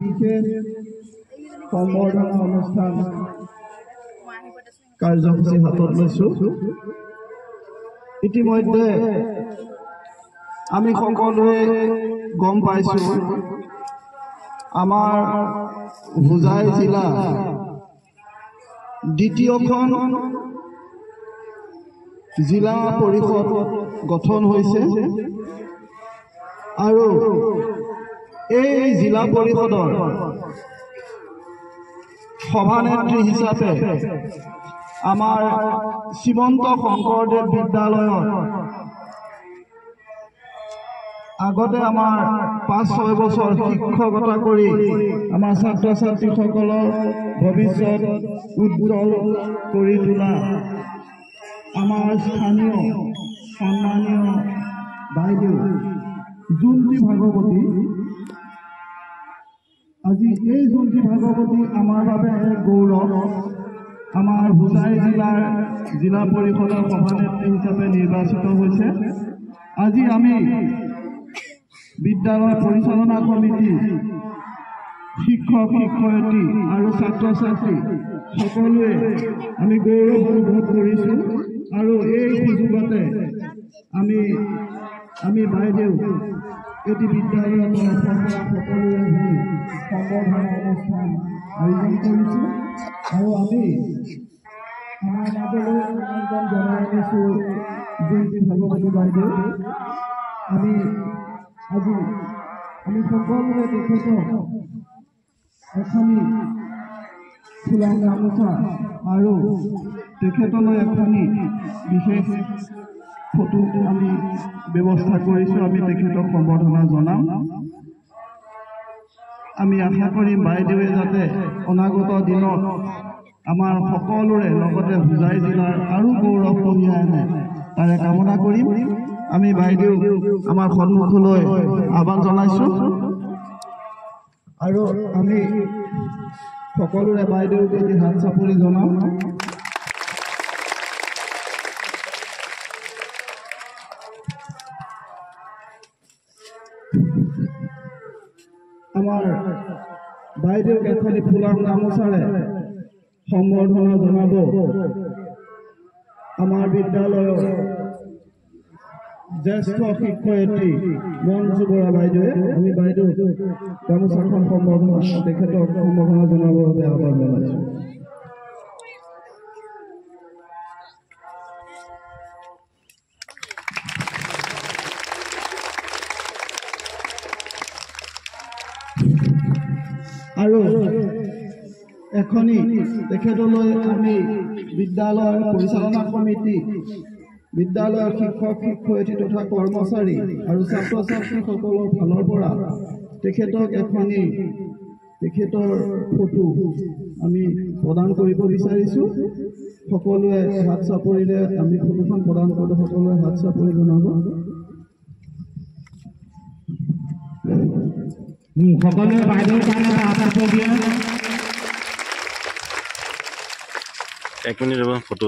বিশেষ সম্বৰ্ধনা অনুষ্ঠান কাৰ্যসূচী হাতত লৈছো। ইতিমধ্যে আমি সকলোৱে গম পাইছো আমাৰ হোজাই জিলা দ্বিতীয়খন জিলা পৰিষদ গঠন হৈছে আৰু এই জিলা পৰিষদৰ সভানেত্ৰী হিচাপে আমাৰ শ্ৰীমন্ত শংকৰদেৱ বিদ্যালয়ত আগতে আমাৰ 5-6 বছৰ শিক্ষকতা কৰি আমাৰ ছাত্ৰ ছাত্ৰীসকলৰ ভৱিষ্যত উজ্জ্বল কৰি তোলা আমাৰ স্থানীয় সন্মানীয় বাইদেউ জুন্তি ভাগৱতী, আজি এই জুন্তি ভাগৱতী আমাৰ বাবে গৌৰৱ। আমাৰ হোজাই জিলাৰ জিলা পৰিষদৰ সভানেত্ৰী হিচাপে নিৰ্বাচিত হৈছে। আজি আমি বিদ্যালয় পৰিচালনা সমিতি, শিক্ষক শিক্ষয়িত্ৰী আৰু ছাত্ৰ ছাত্ৰী সকলোৱে আমি গৌৰৱ অনুভৱ কৰিছোঁ আৰু এই সুযোগতে আমি বাইদেউ এটি বিদ্যালয়ত সকলোৱে সম্বৰ্ধনা অনুষ্ঠান আয়োজন কৰিছোঁ আৰু আমি আমাৰ মাজলৈ আমন্ত্ৰণ জনাই আনিছোঁ জয়ন্তী ভাগৱতী বাইদেউ। আমি সকলোৱে তেখেতক এখনি ফুলা গামোচা আৰু তেখেতলৈ এখনি বিশেষ ফটো আমি ব্যৱস্থা কৰিছোঁ। আমি তেখেতক সম্বৰ্ধনা জনাম। আমি আশা কৰিম বাইদেৱে যাতে অনাগত দিনত আমাৰ সকলোৰে লগতে হোজাই জিলাৰ আৰু গৌৰৱ কঢ়িয়াই আনে তাৰে কামনা কৰিম। আমি বাইদেউ আমাৰ সন্মুখলৈ আহ্বান জনাইছোঁ আৰু আমি সকলোৰে বাইদেউক এটি হাত চাপৰি জনাম। আমাৰ বাইদেউক এখনি ফুলাৰ গামোচাৰে সম্বৰ্ধনা জনাব আমাৰ বিদ্যালয়ৰ জ্যেষ্ঠ শিক্ষয়িত্ৰী মঞ্জু বৰা বাইদেৱে। আমি বাইদেউ গামোচাখন তেখেতক সম্বৰ্ধনা জনাবৰ বাবে আহ্বান জনাইছোঁ। আৰু এখনি তেখেতলৈ আমি বিদ্যালয়ৰ পৰিচালনা সমিতি, বিদ্যালয়ৰ শিক্ষক শিক্ষয়িত্ৰী তথা কৰ্মচাৰী আৰু ছাত্ৰ ছাত্ৰীসকলৰ ফালৰ পৰা তেখেতক এখনি তেখেতৰ ফটো আমি প্ৰদান কৰিব বিচাৰিছোঁ। সকলোৱে হাত চাপৰিৰে আমি ফটোখন প্ৰদান কৰোঁ। সকলোৱে হাত চাপৰি জনাব। সকলোৱে বাইদেউৰ কাৰণে হাত চাপৰি দিয়ে। 1 মিনিট ৰ'ব ফটো।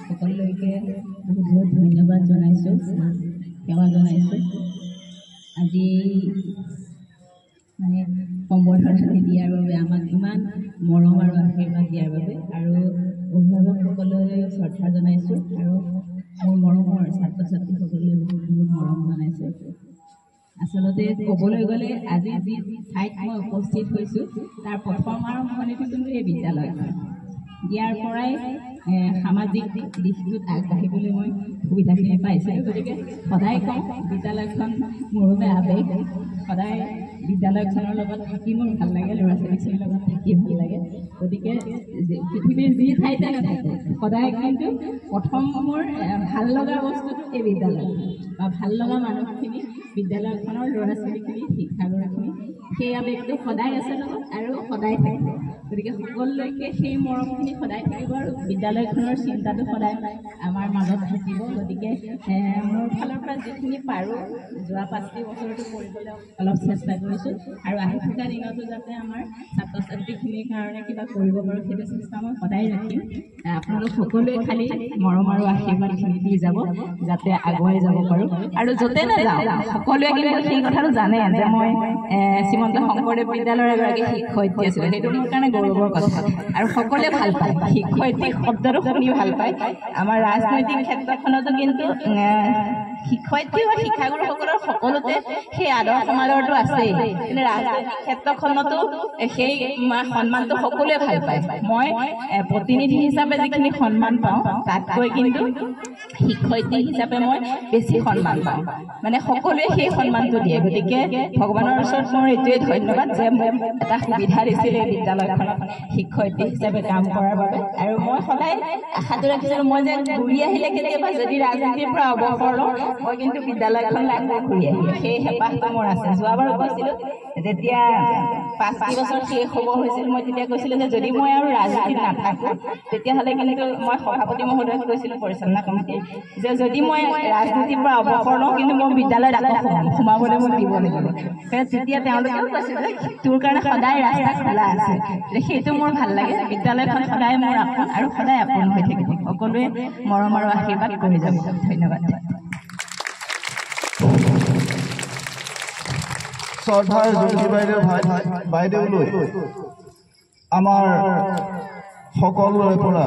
সকলোকে বহুত ধন্যবাদ জনাইছোঁ, সেৱা জনাইছোঁ। আজি মানে সম্বৰ্ধনা দিয়াৰ বাবে, আমাক ইমান মৰম আৰু আশীৰ্বাদ দিয়াৰ বাবে, আৰু অভিভাৱকসকললৈ শ্ৰদ্ধা জনাইছোঁ আৰু মোৰ মৰমৰ ছাত্ৰ ছাত্ৰীসকললৈ বহুত মৰম জনাইছোঁ। আচলতে ক'বলৈ গ'লে আজি যি ঠাইত মই উপস্থিত হৈছোঁ তাৰ প্ৰথম আৰম্ভণিটো কিন্তু এই বিদ্যালয়খন। ইয়াৰ পৰাই সামাজিক দিশটোত আগবাঢ়িবলৈ মই সুবিধাখিনি পাইছে গতিকে সদায় কওঁ বিদ্যালয়খন মোৰ বাবে আৱেগ সদায় বিদ্যালয়খনৰ লগত থাকি মোৰ ভাল লাগে ল'ৰা ছোৱালীখিনিৰ লগত থাকি ভাল লাগে গতিকে পৃথিৱীৰ যি ঠাইতে নাথাকোঁ সদায় কিন্তু প্ৰথম মোৰ ভাল লগা বস্তুটো এই বিদ্যালয় বা ভাল লগা মানুহখিনি বিদ্যালয়খনৰ ল'ৰা ছোৱালীখিনি শিক্ষাগুৰুখিনি সেই আৱেগটো সদায় আছে লগত আৰু সদায় থাকিব গতিকে সকলোলৈকে সেই মৰমখিনি সদায় থাকিব আৰু বিদ্যালয়খনৰ চিন্তাটো সদায় আমাৰ মাজত থাকিব গতিকে মোৰ ফালৰ পৰা যিখিনি পাৰোঁ যোৱা 5টি বছৰটো কৰিবলৈ অলপ চেষ্টা কৰিছোঁ আৰু আহি থকা দিনতো যাতে আমাৰ ছাত্ৰ ছাত্ৰীখিনিৰ কাৰণে কিবা কৰিব পাৰোঁ সেইটো চেষ্টা মই সদায় ৰাখিম আপোনালোক সকলোৱে খালী মৰম আৰু আশীৰ্বাদখিনি দি যাব যাতে আগুৱাই যাব পাৰোঁ আৰু য'তে নাযাওঁ সকলোৱে কিন্তু সেই কথাটো জানে যে মই শ্ৰীমন্ত শংকৰদেৱ বিদ্যালয়ৰ এগৰাকী শিক্ষয়িত্ৰী আছিলোঁ সেইটো মোৰ কাৰণে গৌৰৱৰ কথা আৰু সকলোৱে ভাল পায় শিক্ষয়িত্ৰী শব্দটো শুনি ভাল পায় আমাৰ ৰাজনৈতিক ক্ষেত্ৰখনতো কিন্তু শিক্ষয়িত্ৰী বা শিক্ষাগুৰুসকলৰ সকলোতে সেই আদৰ সমাদৰটো আছেই কিন্তু ৰাজনৈতিক ক্ষেত্ৰখনতো সেই সন্মানটো সকলোৱে ভাল পায় মই প্ৰতিনিধি হিচাপে যিখিনি সন্মান পাওঁ তাতকৈ কিন্তু শিক্ষয়িত্ৰী হিচাপে মই বেছি সন্মান পাওঁ মানে সকলোৱে সেই সন্মানটো দিয়ে গতিকে ভগৱানৰ ওচৰত মোৰ এইটোৱে ধন্যবাদ যে মোক এটা সুবিধা দিছিলে বিদ্যালয়খনত শিক্ষয়িত্ৰী হিচাপে কাম কৰাৰ বাবে আৰু মই সদায় আশাটো ৰাখিছিলোঁ মই যে ঘূৰি আহিলে কেতিয়াবা যদি ৰাজনীতিৰ পৰা অৱসৰ লওঁ মই কিন্তু বিদ্যালয়খন ঘূৰি আহিম সেই হেঁপাহটো মোৰ আছে যোৱাবাৰো কৈছিলোঁ যেতিয়া 5টি বছৰ শেষ হ'ব হৈছিল মই তেতিয়া কৈছিলোঁ যে যদি মই আৰু ৰাজনীতিত নাথাকোঁ তেতিয়াহ'লে কিন্তু মই সভাপতি মহোদয়ক কৈছিলোঁ পৰিচালনা কমিটিৰ যে যদি মই ৰাজনীতিৰ পৰা অৱসৰ লওঁ কিন্তু মই বিদ্যালয়ত আকৌ সোমাবলৈ মোক দিব লাগিব তেতিয়া তেওঁলোকেও কৈছিল যে তোৰ কাৰণে সদায় ৰাস্তা খোলা আছে সেইটো মোৰ ভাল লাগে বিদ্যালয়খন সদায় মোৰ আপোন আৰু সদায় আপোন হৈ থাকিব সকলোৱে মৰম আৰু আশীৰ্বাদ কৰি যাব ধন্যবাদ শ্ৰদ্ধাৰ জ্যোতি বাইদেউলৈ আমাৰ সকলোৰে পৰা